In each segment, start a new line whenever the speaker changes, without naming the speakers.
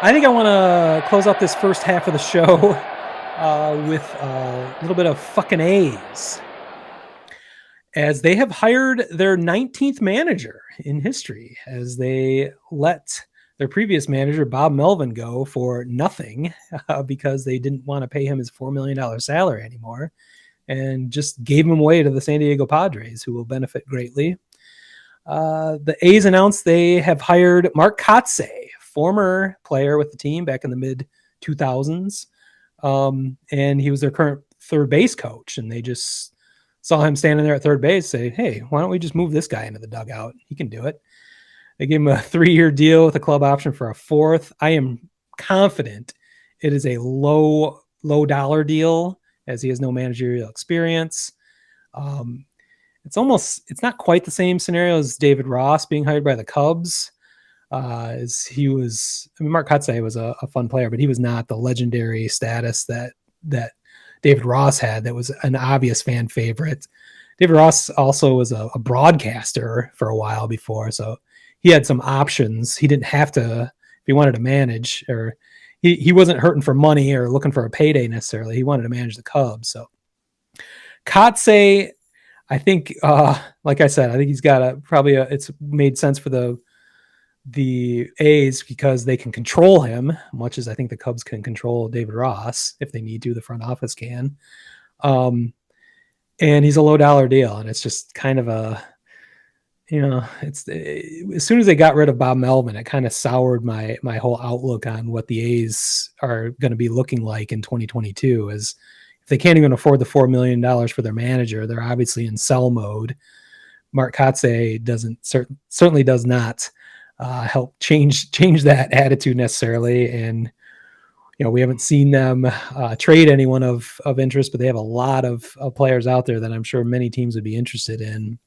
I think I want to close out this first half of the show with a little bit of fucking A's, as they have hired their 19th manager in history, as they let their previous manager, Bob Melvin, go for nothing because they didn't want to pay him his $4 million salary anymore, and just gave him away to the San Diego Padres, who will benefit greatly. The A's announced they have hired Mark Kotsay, former player with the team back in the mid 2000s. And he was their current third base coach. And they just saw him standing there at third base, say, hey, why don't we just move this guy into the dugout? He can do it. They gave him a 3-year deal with a club option for a fourth. I am confident it is a low dollar deal, as he has no managerial experience. It's not quite the same scenario as David Ross being hired by the Cubs. As he was, Mark Kotsay was a fun player, but he was not the legendary status that David Ross had. That was an obvious fan favorite. David Ross also was a broadcaster for a while before, so he had some options. He didn't have to, if he wanted to manage, or he wasn't hurting for money or looking for a payday necessarily. He wanted to manage the Cubs. So Kotsay, I think, like I said, I think he's got it's made sense for the A's because they can control him, much as I think the Cubs can control David Ross if they need to. The front office can, and he's a low dollar deal, and it's just kind of it's as soon as they got rid of Bob Melvin, it kind of soured my whole outlook on what the A's are going to be looking like in 2022. As if they can't even afford the $4 million for their manager, they're obviously in sell mode. Mark Kotsay certainly does not help change that attitude necessarily. And we haven't seen them trade anyone of interest, but they have a lot of players out there that I'm sure many teams would be interested in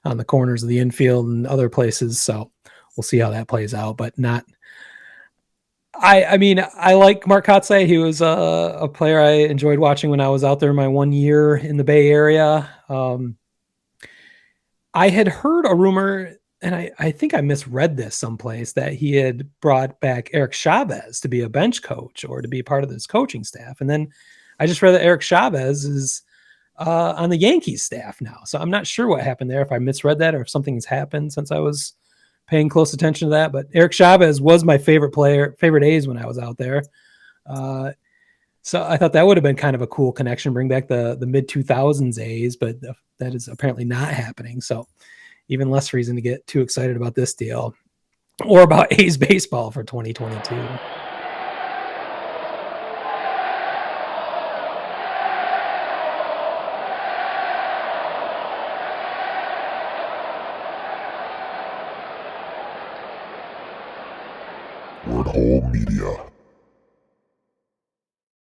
on the corners of the infield and other places. So we'll see how that plays out, but not. I mean, I like Mark Kotsay. He was a player I enjoyed watching when I was out there my 1 year in the Bay Area. I had heard a rumor, and I think I misread this someplace, that he had brought back Eric Chavez to be a bench coach or to be part of this coaching staff. And then I just read that Eric Chavez is on the Yankees staff now. So I'm not sure what happened there, if I misread that or if something's happened since I was paying close attention to that. But Eric Chavez was my favorite A's when I was out there. So I thought that would have been kind of a cool connection, bring back the mid 2000s A's, but that is apparently not happening. So even less reason to get too excited about this deal or about A's baseball for 2022.
Word Hole Media.